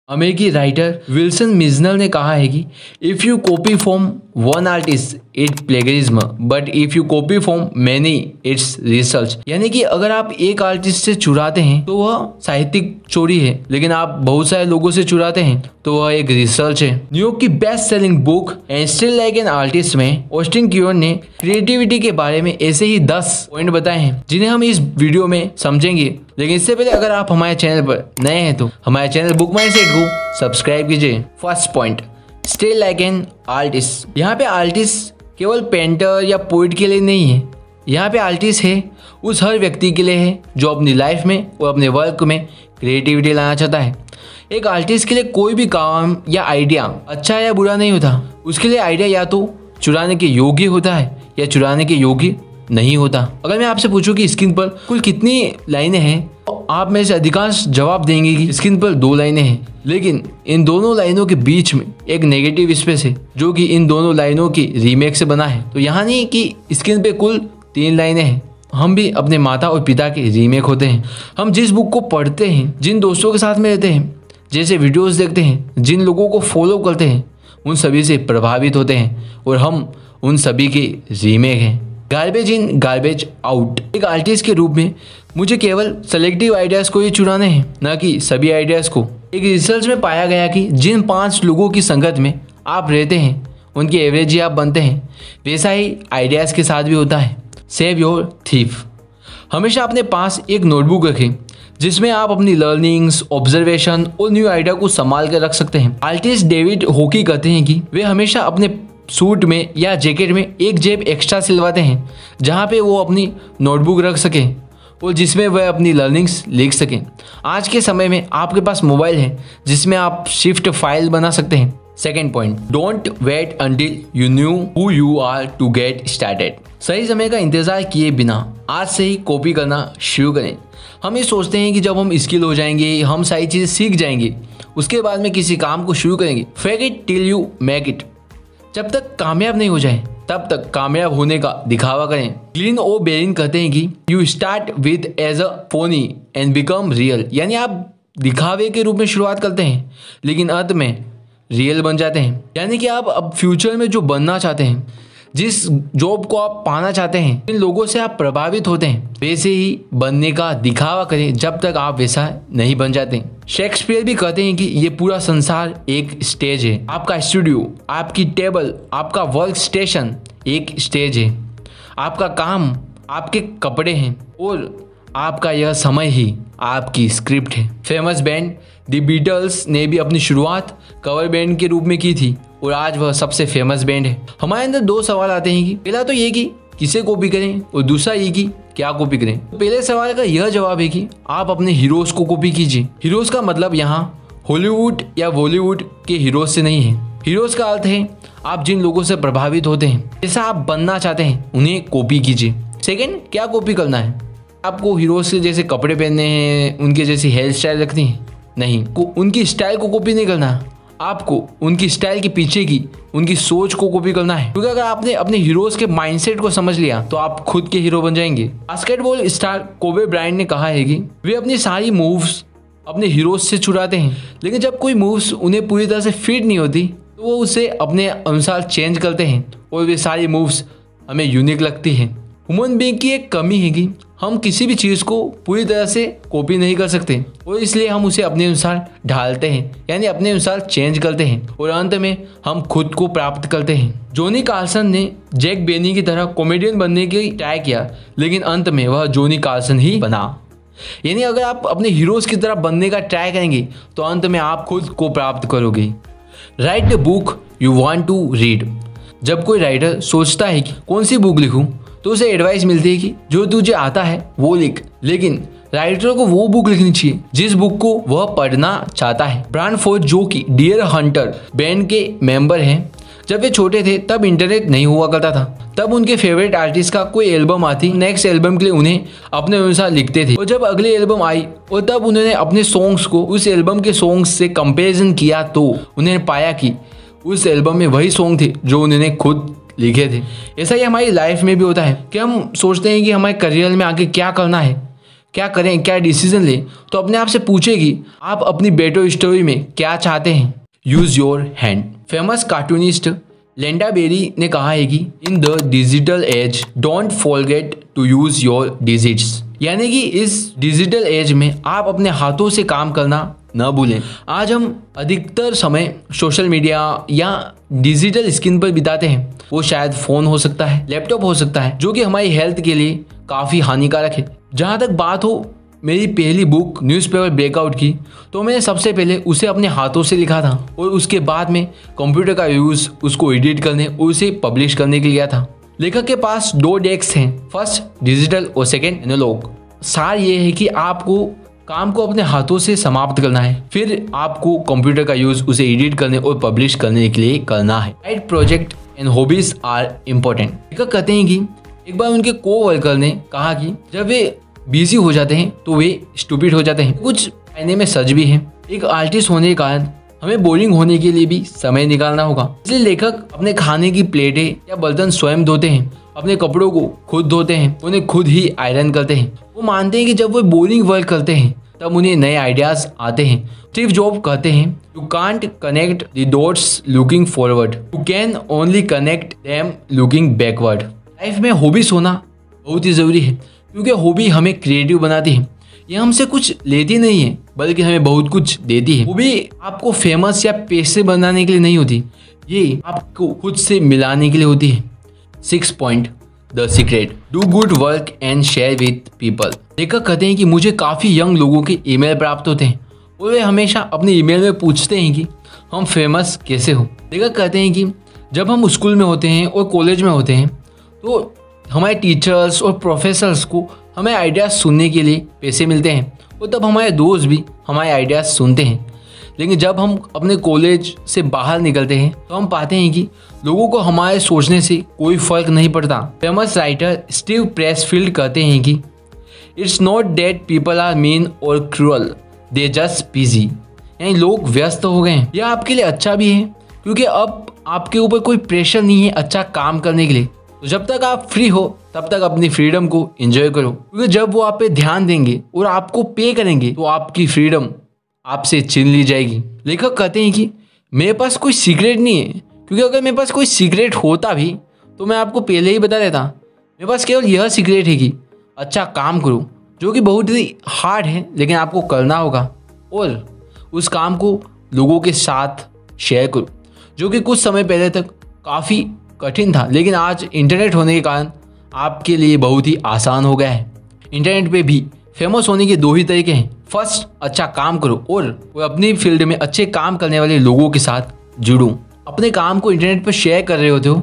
अमेरिकी writer Wilson Mizner ने कहा है कि if you copy from one artist it plagiarism but if you copy from many it's research. यानी कि अगर आप एक आर्टिस्ट से चुराते हैं तो वह साहित्यिक चोरी है, लेकिन आप बहुत सारे लोगों से चुराते हैं तो वह एक रिसर्च है। न्यूयॉर्क की best selling book and still like an artist में ऑस्टिन क्यूअर ने क्रिएटिविटी के बारे में ऐसे ही 10 पॉइंट बताए हैं जिन्हें हम इस वीडियो में समझेंगे। लेकिन इससे पहले अगर आप हमारे चैनल पर नए हैं तो हमारे चैनल बुक माइंडसेट को सब्सक्राइब कीजिए। First point, stay like an artist. यहाँ पे आर्टिस्ट केवल पेंटर या पोइट के लिए नहीं है, यहाँ पे आर्टिस्ट है उस हर व्यक्ति के लिए है जो अपनी लाइफ में और अपने वर्क में क्रिएटिविटी लाना चाहता है। एक आर्टिस्ट के लिए कोई भी काम या आइडिया अच्छा या बुरा नहीं होता, उसके लिए आइडिया या तो चुराने के योग्य होता है या चुराने के योग्य नहीं होता। अगर मैं आपसे पूछूं कि स्क्रीन पर कुल कितनी लाइनें हैं तो आप में से अधिकांश जवाब देंगे कि स्क्रीन पर 2 लाइनें हैं, लेकिन इन दोनों लाइनों के बीच में एक नेगेटिव स्पेस है जो कि इन दोनों लाइनों की रीमेक से बना है। तो यहाँ नहीं कि स्क्रीन पे कुल 3 लाइनें हैं, हम भी अपने माता और पिता के रीमेक होते हैं। हम जिस बुक को पढ़ते हैं, जिन दोस्तों के साथ में रहते हैं, जैसे वीडियोस देखते हैं, जिन लोगों को फॉलो करते हैं, उन सभी से प्रभावित होते हैं और हम उन सभी के रीमेक हैं। Garbage in garbage out. एक आर्टिस्ट के रूप में मुझे केवल सेलेक्टिव आइडियाज़ को ही चुराने हैं, न कि सभी आइडियाज़ को। एक रिसर्च में पाया गया कि जिन 5 लोगों की संगत में आप रहते हैं उनकी एवरेज ही आप बनते हैं, वैसा ही आइडियाज़ के साथ भी होता है। Save your thief. हमेशा अपने पास एक नोटबुक रखें जिसमें आप अपनी लर्निंग्स, ऑब्जर्वेशन और न्यू आइडिया को संभाल कर रख सकते हैं। आर्टिस्ट डेविड होकी कहते हैं कि वे हमेशा अपने सूट में या जैकेट में एक जेब एक्स्ट्रा सिलवाते हैं जहाँ पे वो अपनी नोटबुक रख सकें और जिसमें वह अपनी लर्निंग्स लिख सकें। आज के समय में आपके पास मोबाइल है जिसमें आप शिफ्ट फाइल बना सकते हैं। Second point, don't wait until you knew who you are to get started. सही समय का इंतजार किए बिना आज से ही कॉपी करना शुरू करें। हम ये सोचते हैं कि जब हम स्किल हो जाएंगे, हम सारी चीज़ें सीख जाएंगे, उसके बाद में किसी काम को शुरू करेंगे। Fake it till you make it. जब तक कामयाब नहीं हो जाए तब तक कामयाब होने का दिखावा करें। ग्लिन ओ बेरिन कहते हैं कि you start with as a phony and become real. यानी आप दिखावे के रूप में शुरुआत करते हैं लेकिन अंत में रियल बन जाते हैं। यानी कि आप अब फ्यूचर में जो बनना चाहते हैं, जिस जॉब को आप पाना चाहते हैं, जिन लोगों से आप प्रभावित होते हैं, वैसे ही बनने का दिखावा करें जब तक आप वैसा नहीं बन जाते। शेक्सपियर भी कहते हैं कि ये पूरा संसार एक स्टेज है। आपका स्टूडियो, आपकी टेबल, आपका वर्क स्टेशन एक स्टेज है। आपका काम आपके कपड़े हैं और आपका यह समय ही आपकी स्क्रिप्ट है। फेमस बैंड द बीटल्स ने भी अपनी शुरुआत कवर बैंड के रूप में की थी और आज वह सबसे फेमस बैंड है। हमारे अंदर 2 सवाल आते हैं कि पहला तो ये कि किसे कॉपी करें और दूसरा ये कि क्या कॉपी करें। तो पहले सवाल का यह जवाब है कि आप अपने हीरोज को कॉपी कीजिए। हीरोज का मतलब यहाँ हॉलीवुड या बॉलीवुड के हीरोज से नहीं है। हीरोज का अर्थ है आप जिन लोगों से प्रभावित होते हैं, जैसा आप बनना चाहते हैं, उन्हें कॉपी कीजिए। सेकेंड, क्या कॉपी करना है? आपको हीरोज के जैसे कपड़े पहनने हैं, उनके जैसी हेयर स्टाइल रखनी है? नहीं, उनकी स्टाइल को कॉपी नहीं करना है। आपको उनकी स्टाइल के पीछे की उनकी सोच को कॉपी करना है, क्योंकि अगर आपने अपने हीरोज के माइंडसेट को समझ लिया तो आप खुद के हीरो बन जाएंगे। बास्केटबॉल स्टार कोबे ब्रायंट ने कहा है कि वे अपनी सारी मूव्स अपने हीरोज से चुराते हैं, लेकिन जब कोई मूव्स उन्हें पूरी तरह से फिट नहीं होती तो वो उसे अपने अनुसार चेंज करते हैं और वे सारी मूव्स हमें यूनिक लगती हैं। ह्यूमन बीइंग की एक कमी है कि हम किसी भी चीज़ को पूरी तरह से कॉपी नहीं कर सकते और इसलिए हम उसे अपने अनुसार ढालते हैं, यानी अपने अनुसार चेंज करते हैं और अंत में हम खुद को प्राप्त करते हैं। जॉनी कार्सन ने जैक बेनी की तरह कॉमेडियन बनने की ट्राई किया, लेकिन अंत में वह जॉनी कार्सन ही बना। यानी अगर आप अपने हीरोज़ की तरह बनने का ट्राई करेंगे तो अंत में आप खुद को प्राप्त करोगे। Write the book you want to read. जब कोई राइटर सोचता है कि कौन सी बुक लिखूं तो उसे एडवाइस मिलती है कि जो तुझे आता है वो लिख, लेकिन राइटर को वो बुक लिखनी चाहिए जिस बुक को वह पढ़ना चाहता है। ब्रायन फोर्ड जो कि डियर हंटर बैंड के मेंबर हैं, जब वे छोटे थे तब इंटरनेट नहीं हुआ करता था, तब उनके फेवरेट आर्टिस्ट का कोई एल्बम आती, नेक्स्ट एल्बम के लिए उन्हें अपने अनुसार लिखते थे और जब अगली एल्बम आई और तब उन्होंने अपने सॉन्ग्स को उस एल्बम के सॉन्ग्स से कंपेरिजन किया तो उन्होंने पाया कि उस एल्बम में वही सॉन्ग थे जो उन्होंने खुद लिखे थे। ऐसा ही हमारी लाइफ में भी होता है कि हम सोचते हैं कि हमारे करियर में आगे क्या करना है, क्या करें, क्या डिसीजन लें, तो अपने आप से पूछे कि आप अपनी बेटो स्टोरी में क्या चाहते हैं। Use your hand. Famous cartoonist Lynda Barry ने कहा है कि in the digital age don't forget to use your digits, यानी कि इस डिजिटल एज में आप अपने हाथों से काम करना न भूलें। आज हम अधिकतर समय सोशल मीडिया या डिजिटल स्क्रीन पर बिताते हैं। वो शायद फ़ोन हो सकता है, लैपटॉप हो सकता है, जो कि हमारी हेल्थ के लिए काफ़ी हानिकारक है। जहाँ तक बात हो मेरी पहली बुक न्यूज़पेपर ब्रेकआउट की, तो मैंने सबसे पहले उसे अपने हाथों से लिखा था और उसके बाद में कंप्यूटर का यूज़ उसको एडिट करने और उसे पब्लिश करने के लिए किया था। लेखक के पास 2 डेस्क हैं, फर्स्ट डिजिटल और सेकेंड एनालॉग। सार ये है कि आपको काम को अपने हाथों से समाप्त करना है, फिर आपको कंप्यूटर का यूज़ उसे एडिट करने और पब्लिश करने के लिए करना है। Side project and hobbies are important. लेखक कहते हैं कि एक बार उनके कोवर्कर ने कहा कि जब वे बिजी हो जाते हैं तो वे स्टूपिड हो जाते हैं। कुछ कहने में सच भी है। एक आर्टिस्ट होने के कारण हमें बोरिंग होने के लिए भी समय निकालना होगा। इसलिए लेखक अपने खाने की प्लेटें या बर्तन स्वयं धोते हैं, अपने कपड़ों को खुद धोते हैं, उन्हें खुद ही आयरन करते हैं। वो मानते हैं कि जब वो बोरिंग वर्क करते हैं तब उन्हें नए आइडियाज आते हैं। स्टीव जॉब कहते हैं you can't connect the dots looking forward, you can only connect them looking backward. Life में हॉबीज होना बहुत ही ज़रूरी है, क्योंकि हॉबी हमें क्रिएटिव बनाती है। ये हमसे कुछ लेती नहीं है, बल्कि हमें बहुत कुछ देती है। हॉबी आपको फेमस या पैसे बनाने के लिए नहीं होती, ये आपको खुद से मिलाने के लिए होती है। 6 point the secret, do good work and share with people. लेखक कहते हैं कि मुझे काफ़ी यंग लोगों के ईमेल प्राप्त होते हैं और वे हमेशा अपने ईमेल में पूछते हैं कि हम फेमस कैसे हो। लेखक कहते हैं कि जब हम स्कूल में होते हैं और कॉलेज में होते हैं तो हमारे टीचर्स और प्रोफेसर्स को हमें आइडियाज़ सुनने के लिए पैसे मिलते हैं और तब हमारे दोस्त भी हमारे आइडियाज़ सुनते हैं। लेकिन जब हम अपने कॉलेज से बाहर निकलते हैं तो हम पाते हैं कि लोगों को हमारे सोचने से कोई फ़र्क नहीं पड़ता। फेमस राइटर स्टीव प्रेसफील्ड कहते हैं कि it's not that people are mean or cruel, they just busy. यानी लोग व्यस्त हो गए हैं। यह आपके लिए अच्छा भी है, क्योंकि अब आपके ऊपर कोई प्रेशर नहीं है अच्छा काम करने के लिए। तो जब तक आप फ्री हो तब तक अपनी फ्रीडम को एंजॉय करो, क्योंकि जब वो आप पे ध्यान देंगे और आपको पे करेंगे तो आपकी फ्रीडम आपसे छीन ली जाएगी। लेखक कहते हैं कि मेरे पास कोई सीक्रेट नहीं है, क्योंकि अगर मेरे पास कोई सीक्रेट होता भी तो मैं आपको पहले ही बता देता। मेरे पास केवल यह सीक्रेट है कि अच्छा काम करो, जो कि बहुत ही हार्ड है, लेकिन आपको करना होगा, और उस काम को लोगों के साथ शेयर करो, जो कि कुछ समय पहले तक काफ़ी कठिन था, लेकिन आज इंटरनेट होने के कारण आपके लिए बहुत ही आसान हो गया है। इंटरनेट पे भी फेमस होने के 2 ही तरीके हैं। फर्स्ट, अच्छा काम करो और अपनी फील्ड में अच्छे काम करने वाले लोगों के साथ जुड़ो। अपने काम को इंटरनेट पर शेयर कर रहे होते हो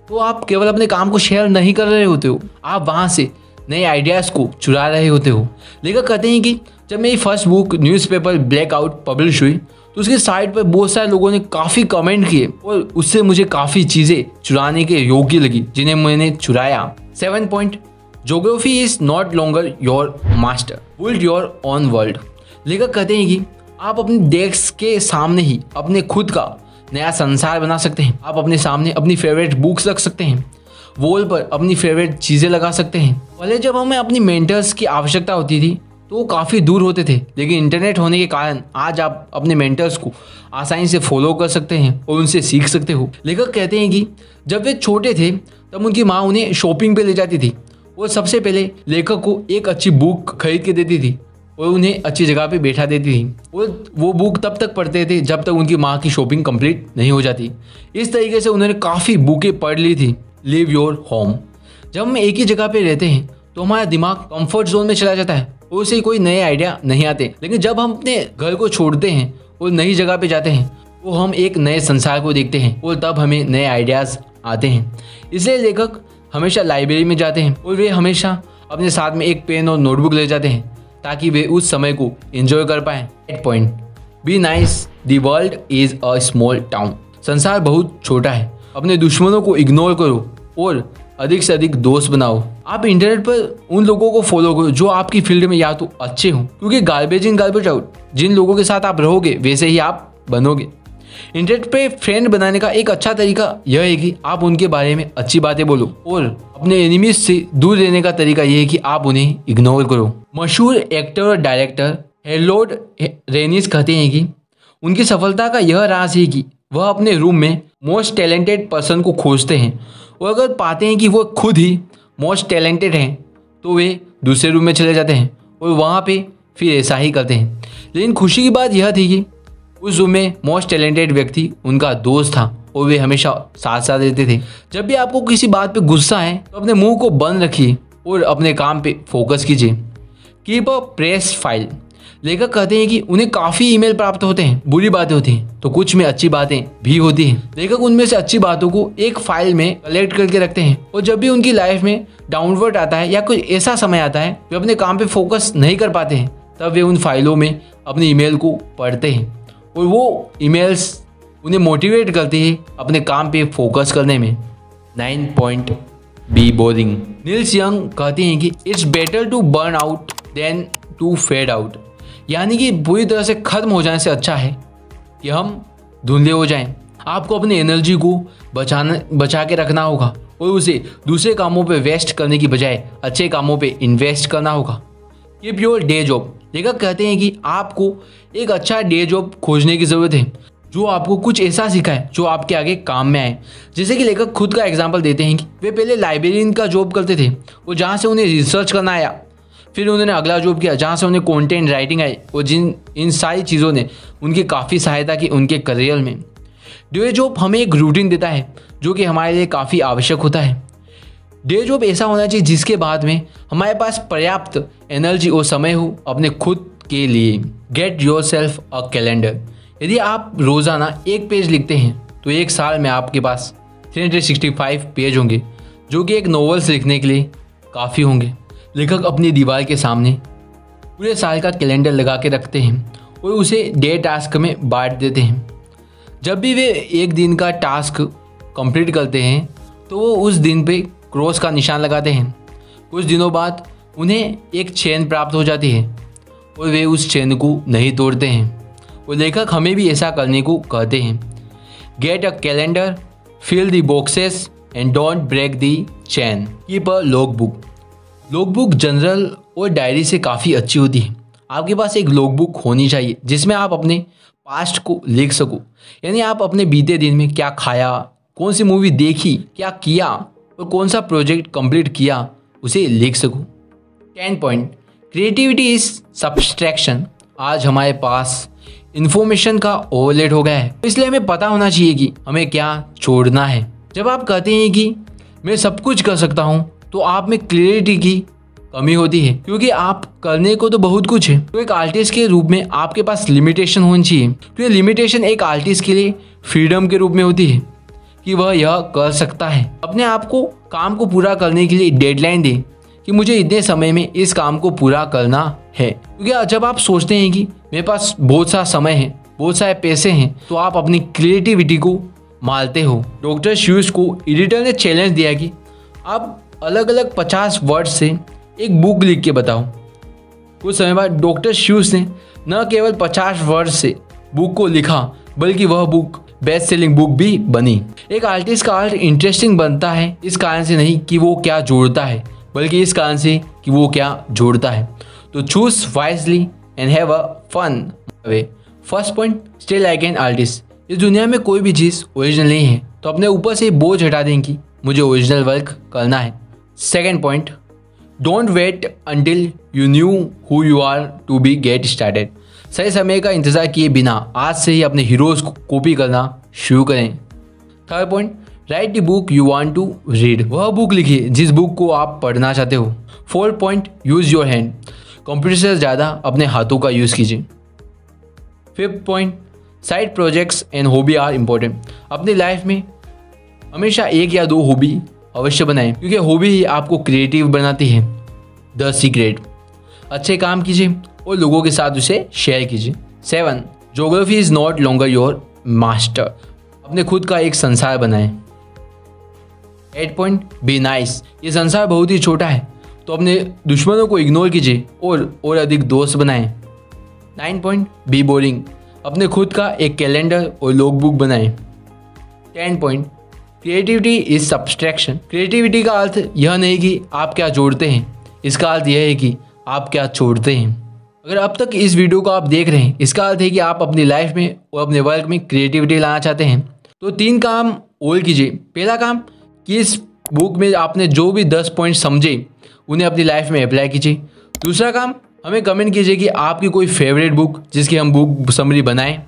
तो आप केवल अपने काम को शेयर नहीं कर रहे होते हो, आप वहाँ से नए आइडियाज़ को चुरा रहे होते हो। लेखक कहते हैं कि जब मेरी first book newspaper breakout publish हुई तो उसके साइट पर बहुत सारे लोगों ने काफ़ी कमेंट किए और उससे मुझे काफ़ी चीज़ें चुराने के योग्य लगी जिन्हें मैंने चुराया। 7 point, geography is not longer your master, build your own world. लेखक कहते हैं कि आप अपने डेस्क के सामने ही अपने खुद का नया संसार बना सकते हैं। आप अपने सामने अपनी फेवरेट बुक्स रख सकते हैं, वॉल पर अपनी फेवरेट चीज़ें लगा सकते हैं। पहले जब हमें अपनी मेंटर्स की आवश्यकता होती थी तो वो काफ़ी दूर होते थे, लेकिन इंटरनेट होने के कारण आज आप अपने मेंटर्स को आसानी से फॉलो कर सकते हैं और उनसे सीख सकते हो। लेखक कहते हैं कि जब वे छोटे थे तब उनकी माँ उन्हें शॉपिंग पे ले जाती थी और सबसे पहले लेखक को एक अच्छी बुक खरीद के देती थी और उन्हें अच्छी जगह पे बैठा देती थी और वो बुक तब तक पढ़ते थे जब तक उनकी माँ की शॉपिंग कंप्लीट नहीं हो जाती। इस तरीके से उन्होंने काफ़ी बुकें पढ़ ली थी। Live your home. जब हम एक ही जगह पे रहते हैं तो हमारा दिमाग कंफर्ट जोन में चला जाता है और उसे कोई नए आइडिया नहीं आते, लेकिन जब हम अपने घर को छोड़ते हैं और नई जगह पे जाते हैं तो हम एक नए संसार को देखते हैं और तब हमें नए आइडियाज़ आते हैं। इसलिए लेखक हमेशा लाइब्रेरी में जाते हैं और वे हमेशा अपने साथ में एक पेन और नोटबुक ले जाते हैं ताकि वे उस समय को एंजॉय कर पाएं। 8 point, be nice, the world is a small town. संसार बहुत छोटा है, अपने दुश्मनों को इग्नोर करो और अधिक से अधिक दोस्त बनाओ। आप इंटरनेट पर उन लोगों को फॉलो करो जो आपकी फील्ड में या तो अच्छे हों, क्योंकि गार्बेज इन गार्बेज आउट। जिन लोगों के साथ आप रहोगे वैसे ही आप बनोगे। इंटरनेट पे फ्रेंड बनाने का एक अच्छा तरीका यह है कि आप उनके बारे में अच्छी बातें बोलो और अपने एनिमीज से दूर रहने का तरीका यह है कि आप उन्हें इग्नोर करो। मशहूर एक्टर और डायरेक्टर हैरोल्ड रेनिस कहते हैं कि उनकी सफलता का यह राज है कि वह अपने रूम में मोस्ट टैलेंटेड पर्सन को खोजते हैं और अगर पाते हैं कि वो खुद ही मोस्ट टैलेंटेड हैं तो वे दूसरे रूम में चले जाते हैं और वहाँ पे फिर ऐसा ही करते हैं। लेकिन खुशी की बात यह थी कि उस रूम में मोस्ट टैलेंटेड व्यक्ति उनका दोस्त था और वे हमेशा साथ साथ रहते थे। जब भी आपको किसी बात पे गुस्सा है तो अपने मुंह को बंद रखिए और अपने काम पे फोकस कीजिए। Keep a press file. लेखक कहते हैं कि उन्हें काफ़ी ईमेल प्राप्त होते हैं, बुरी बातें होती हैं तो कुछ में अच्छी बातें भी होती हैं। लेखक उनमें से अच्छी बातों को एक फाइल में कलेक्ट करके रखते हैं और जब भी उनकी लाइफ में डाउनवर्ड आता है या कोई ऐसा समय आता है वे अपने काम पे फोकस नहीं कर पाते हैं तब वे उन फाइलों में अपनी ईमेल को पढ़ते हैं और वो ईमेल्स उन्हें मोटिवेट करती है अपने काम पे फोकस करने में। 9 point be boring. Neils Young कहते हैं कि it's better to burn out than to fade out, यानी कि बुरी तरह से खत्म हो जाने से अच्छा है कि हम धुंधले हो जाएं। आपको अपनी एनर्जी को बचा के रखना होगा और उसे दूसरे कामों पे वेस्ट करने की बजाय अच्छे कामों पे इन्वेस्ट करना होगा। Keep your day job. लेखक कहते हैं कि आपको एक अच्छा डे जॉब खोजने की ज़रूरत है जो आपको कुछ ऐसा सिखाए जो आपके आगे काम में आए। जैसे कि लेखक खुद का एग्जाम्पल देते हैं कि वे पहले लाइब्रेरियन का जॉब करते थे और जहाँ से उन्हें रिसर्च करना आया, फिर उन्होंने अगला जॉब किया जहाँ से उन्हें कंटेंट राइटिंग आई और इन सारी चीज़ों ने उनकी काफ़ी सहायता की उनके करियर में। डे जॉब हमें एक रूटीन देता है जो कि हमारे लिए काफ़ी आवश्यक होता है। डे जॉब ऐसा होना चाहिए जिसके बाद में हमारे पास पर्याप्त एनर्जी और समय हो अपने खुद के लिए। Get your self a calendar. यदि आप रोज़ाना एक पेज लिखते हैं तो एक साल में आपके पास 365 पेज होंगे जो कि एक नॉवेल्स लिखने के लिए काफ़ी होंगे। लेखक अपनी दीवार के सामने पूरे साल का कैलेंडर लगा के रखते हैं और उसे डे टास्क में बांट देते हैं। जब भी वे एक दिन का टास्क कंप्लीट करते हैं तो वो उस दिन पे क्रॉस का निशान लगाते हैं। कुछ दिनों बाद उन्हें एक चेन प्राप्त हो जाती है और वे उस चेन को नहीं तोड़ते हैं और लेखक हमें भी ऐसा करने को कहते हैं। Get a calendar, fill the boxes and don't break the chain. Keep a log book. Log book journal और डायरी से काफ़ी अच्छी होती है। आपके पास एक लॉग बुक होनी चाहिए जिसमें आप अपने पास्ट को लिख सको, यानी आप अपने बीते दिन में क्या खाया, कौन सी मूवी देखी, क्या किया और कौन सा प्रोजेक्ट कंप्लीट किया उसे लिख सको। 10 पॉइंट क्रिएटिविटी इज सब्सट्रैक्शन। आज हमारे पास इन्फॉर्मेशन का ओवरलोड हो गया है, इसलिए हमें पता होना चाहिए कि हमें क्या छोड़ना है। जब आप कहते हैं कि मैं सब कुछ कर सकता हूँ तो आप में क्लियरिटी की कमी होती है क्योंकि आप करने को तो बहुत कुछ है। तो एक आर्टिस्ट के रूप में आपके पास लिमिटेशन होनी चाहिए। तो ये लिमिटेशन एक आर्टिस्ट के लिए फ्रीडम के रूप में होती है कि वह यह कर सकता है। अपने आप को काम को पूरा करने के लिए डेडलाइन दें कि मुझे इतने समय में इस काम को पूरा करना है, क्योंकि जब आप सोचते हैं कि मेरे पास बहुत सा समय है, बहुत सारे पैसे हैं, तो आप अपनी क्रिएटिविटी को मारते हो। डॉक्टर श्यूज को एडिटर ने चैलेंज दिया कि आप अलग अलग 50 वर्ड से एक बुक लिख के बताओ। कुछ समय बाद डॉक्टर श्यूज ने न केवल 50 वर्ड से बुक को लिखा बल्कि वह बुक बेस्ट सेलिंग बुक भी बनी। एक आर्टिस्ट का आर्ट इंटरेस्टिंग बनता है इस कारण से नहीं कि वो क्या जोड़ता है, बल्कि इस कारण से कि वो क्या जोड़ता है। तो choose wisely and have a fun way. First point, stay like an artist. इस दुनिया में कोई भी चीज़ ओरिजिनल नहीं है तो अपने ऊपर से बोझ हटा दें कि मुझे ओरिजिनल वर्क करना है। Second point, don't wait until you knew who you are to be get started. सही समय का इंतजार किए बिना आज से ही अपने हीरोज़ को कॉपी करना शुरू करें। Third point, write the book you want to read. वह बुक लिखिए जिस बुक को आप पढ़ना चाहते हो। Fourth point, use your hand. Computer से ज़्यादा अपने हाथों का यूज़ कीजिए। Fifth point, side projects and hobby are important. अपनी लाइफ में हमेशा एक या दो हॉबी अवश्य बनाएं क्योंकि हॉबी ही आपको क्रिएटिव बनाती है। द सीक्रेट, अच्छे काम कीजिए और लोगों के साथ उसे शेयर कीजिए। 7, geography is not longer your master. अपने खुद का एक संसार बनाएं। 8 पॉइंट, बी नाइस। ये संसार बहुत ही छोटा है तो अपने दुश्मनों को इग्नोर कीजिए और अधिक दोस्त बनाएं। 9 पॉइंट, बी बोरिंग। अपने खुद का एक कैलेंडर और लॉग बुक बनाएं। 10 point, creativity is subtraction. Creativity का अर्थ यह नहीं कि आप क्या जोड़ते हैं, इसका अर्थ यह है कि आप क्या छोड़ते हैं। अगर अब तक इस वीडियो को आप देख रहे हैं, इसका अर्थ है कि आप अपनी लाइफ में और अपने वर्क में क्रिएटिविटी लाना चाहते हैं। तो 3 काम और कीजिए। पहला काम कि इस बुक में आपने जो भी 10 पॉइंट समझे उन्हें अपनी लाइफ में अप्लाई कीजिए। दूसरा काम, हमें कमेंट कीजिए कि आपकी कोई फेवरेट बुक जिसकी हम बुक समरी बनाएं।